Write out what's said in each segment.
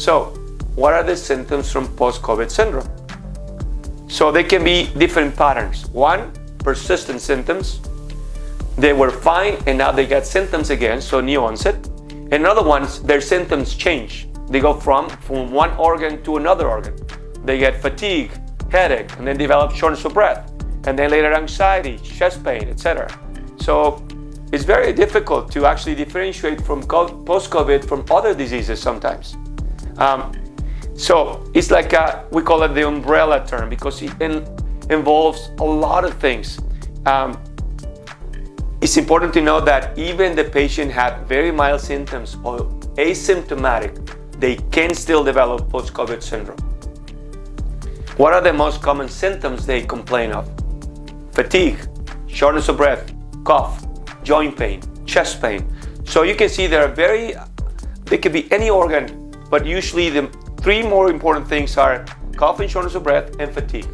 So, what are the symptoms from post-COVID syndrome? So they can be different patterns. One, persistent symptoms. They were fine and now they got symptoms again, so new onset. And other ones, their symptoms change. They go from one organ to another organ. They get fatigue, headache, and then develop shortness of breath, and then later anxiety, chest pain, etc. So it's very difficult to actually differentiate from post-COVID from other diseases sometimes. So it's like we call it the umbrella term because it involves a lot of things. It's important to know that even the patient had very mild symptoms or asymptomatic, they can still develop post-COVID syndrome. What are the most common symptoms they complain of? Fatigue, shortness of breath, cough, joint pain, chest pain. So you can see they could be any organ, but usually the three more important things are cough and shortness of breath and fatigue.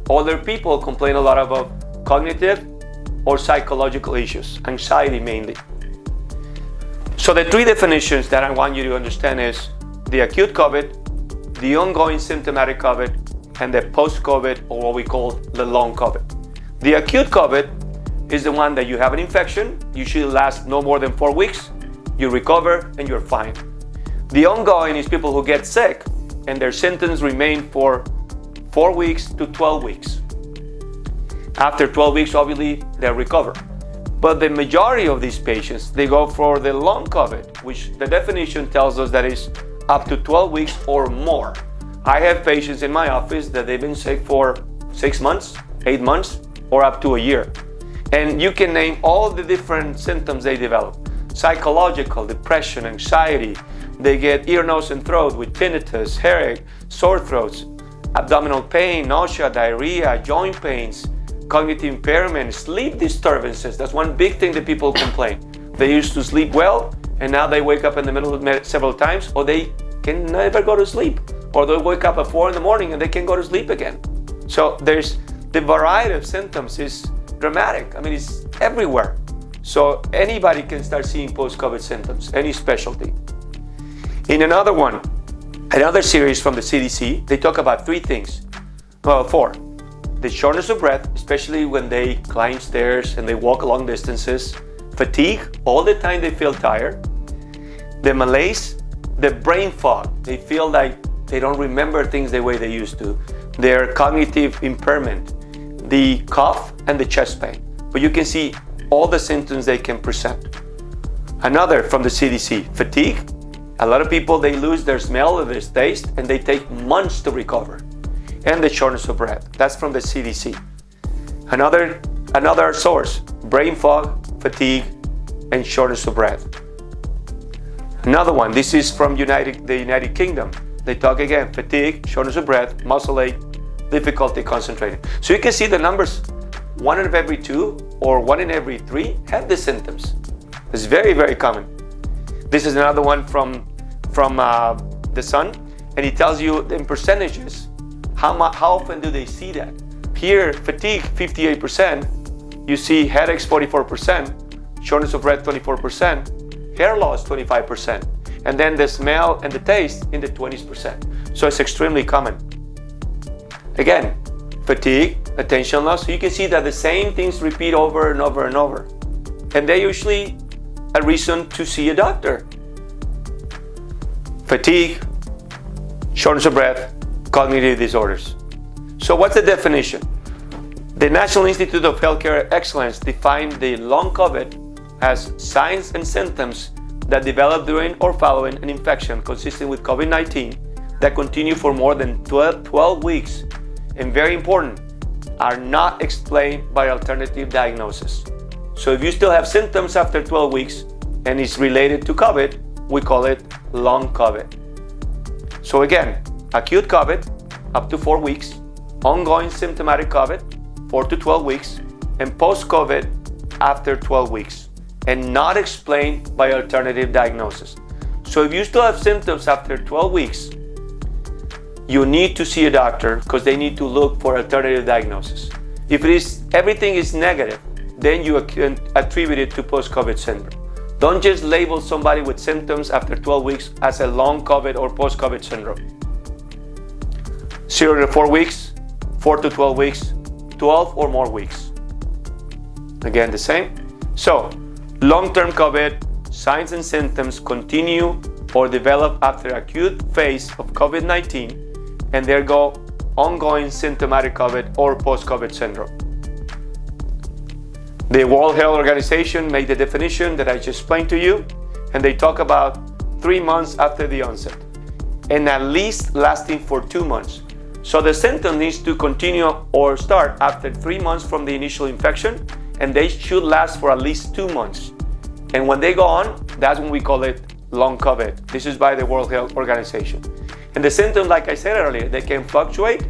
Older people complain a lot about cognitive or psychological issues, anxiety mainly. So the three definitions that I want you to understand is the acute COVID, the ongoing symptomatic COVID, and the post-COVID, or what we call the long COVID. The acute COVID is the one that you have an infection, usually lasts no more than 4 weeks, you recover and you're fine. The ongoing is people who get sick and their symptoms remain for 4 weeks to 12 weeks. After 12 weeks, obviously, they recover. But the majority of these patients, they go for the long COVID, which the definition tells us that is up to 12 weeks or more. I have patients in my office that they've been sick for 6 months, 8 months, or up to a year. And you can name all the different symptoms they develop. Psychological, depression, anxiety. They get ear, nose, and throat with tinnitus, headache, sore throats, abdominal pain, nausea, diarrhea, joint pains, cognitive impairment, sleep disturbances. That's one big thing that people complain. They used to sleep well, and now they wake up in the middle of the night several times, or they can never go to sleep. Or they wake up at 4 in the morning and they can go to sleep again. So there's the variety of symptoms is dramatic. I mean, it's everywhere. So anybody can start seeing post-COVID symptoms, any specialty. In another series from the CDC, they talk about 3 things. Well, 4. The shortness of breath, especially when they climb stairs and they walk long distances. Fatigue, all the time they feel tired. The malaise, the brain fog. They feel like they don't remember things the way they used to. Their cognitive impairment, the cough and the chest pain. But you can see all the symptoms they can present. Another from the CDC, fatigue. A lot of people, they lose their smell or their taste and they take months to recover. And the shortness of breath, that's from the CDC. Another source, brain fog, fatigue, and shortness of breath. Another one, this is from the United Kingdom. They talk again, fatigue, shortness of breath, muscle ache, difficulty concentrating. So you can see the numbers, 1 in every 2 or 1 in every 3 have the symptoms. It's very, very common. This is another one from the Sun, and it tells you in percentages, how often do they see that? Here, fatigue, 58%. You see headaches, 44%, shortness of breath, 24%, hair loss, 25%. And then the smell and the taste in the 20%. So it's extremely common. Again, fatigue, attention loss. So you can see that the same things repeat over and over and over. And they're usually a reason to see a doctor. Fatigue, shortness of breath, cognitive disorders. So what's the definition? The National Institute of Healthcare Excellence defined the long COVID as signs and symptoms that develop during or following an infection consistent with COVID-19 that continue for more than 12 weeks, and very important, are not explained by alternative diagnosis. So if you still have symptoms after 12 weeks and it's related to COVID, we call it long COVID. So again, acute COVID, up to 4 weeks, ongoing symptomatic COVID, 4 to 12 weeks, and post-COVID after 12 weeks. And not explained by alternative diagnosis. So if you still have symptoms after 12 weeks, you need to see a doctor because they need to look for alternative diagnosis. If everything is negative, then you can attribute it to post-COVID syndrome. Don't just label somebody with symptoms after 12 weeks as a long COVID or post-COVID syndrome. 0 to 4 weeks, 4 to 12 weeks, 12 or more weeks. Again, the same. So, long-term COVID, signs and symptoms continue or develop after acute phase of COVID-19, and there go ongoing symptomatic COVID or post-COVID syndrome. The World Health Organization made the definition that I just explained to you, and they talk about 3 months after the onset, and at least lasting for 2 months. So the symptom needs to continue or start after 3 months from the initial infection, and they should last for at least 2 months. And when they go on, that's when we call it long COVID. This is by the World Health Organization. And the symptoms, like I said earlier, they can fluctuate,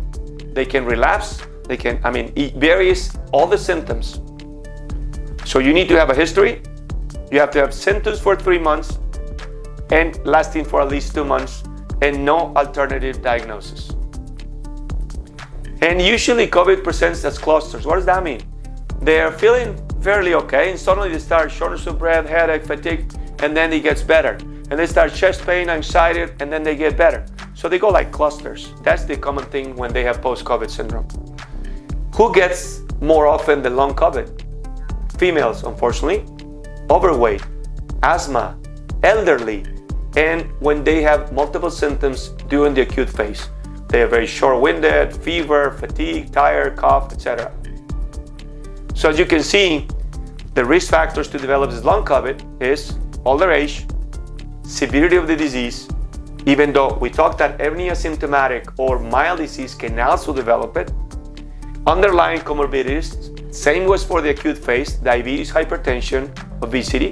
they can relapse, it varies all the symptoms. So you need to have a history, you have to have symptoms for 3 months and lasting for at least 2 months and no alternative diagnosis. And usually COVID presents as clusters. What does that mean? They're feeling fairly okay and suddenly they start shortness of breath, headache, fatigue, and then it gets better. And they start chest pain, anxiety, and then they get better. So they go like clusters. That's the common thing when they have post-COVID syndrome. Who gets more often the long COVID? Females, unfortunately, overweight, asthma, elderly, and when they have multiple symptoms during the acute phase. They are very short-winded, fever, fatigue, tired, cough, etc. So as you can see, the risk factors to develop this long COVID is older age, severity of the disease, even though we talked that any asymptomatic or mild disease can also develop it, underlying comorbidities. Same was for the acute phase, diabetes, hypertension, obesity.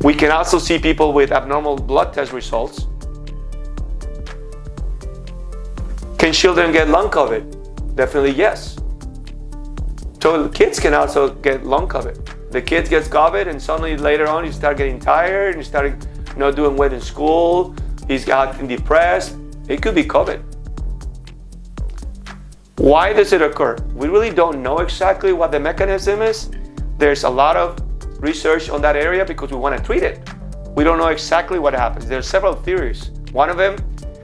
We can also see people with abnormal blood test results. Can children get long COVID? Definitely yes. So kids can also get long COVID. The kid gets COVID and suddenly later on you start getting tired and you start not doing well in school, he's getting depressed. It could be COVID. Why does it occur? We really don't know exactly what the mechanism is. There's a lot of research on that area because we want to treat it. We don't know exactly what happens. There are several theories. One of them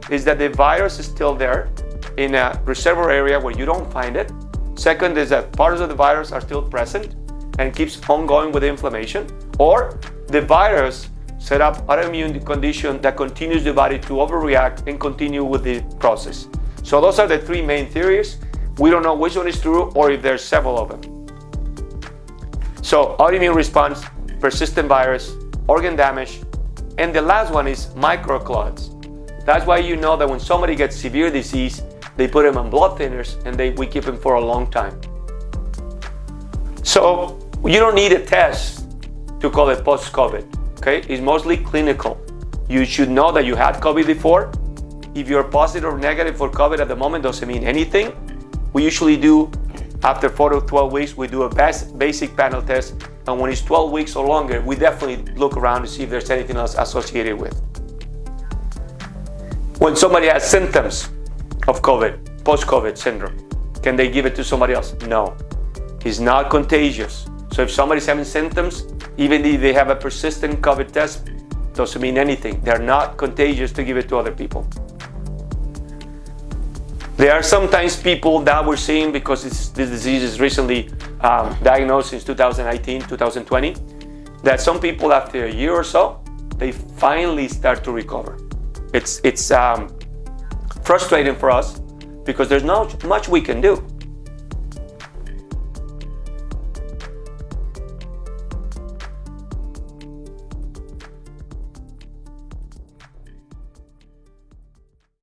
is that the virus is still there in a reservoir area where you don't find it. Second is that parts of the virus are still present and keeps ongoing with inflammation. Or the virus set up autoimmune condition that continues the body to overreact and continue with the process. So those are the 3 main theories. We don't know which one is true or if there's several of them. So autoimmune response, persistent virus, organ damage, and the last one is microclots. That's why you know that when somebody gets severe disease, they put them on blood thinners and we keep them for a long time. So you don't need a test to call it post-COVID, okay? It's mostly clinical. You should know that you had COVID before. If you're positive or negative for COVID at the moment, doesn't mean anything. We usually do, after 4 to 12 weeks, we do a basic panel test. And when it's 12 weeks or longer, we definitely look around to see if there's anything else associated with. When somebody has symptoms of COVID, post-COVID syndrome, can they give it to somebody else? No. It's not contagious. So if somebody's having symptoms, even if they have a persistent COVID test, doesn't mean anything. They're not contagious to give it to other people. There are sometimes people that we're seeing because this disease is recently diagnosed since 2019, 2020, that some people after a year or so, they finally start to recover. It's frustrating for us because there's not much we can do.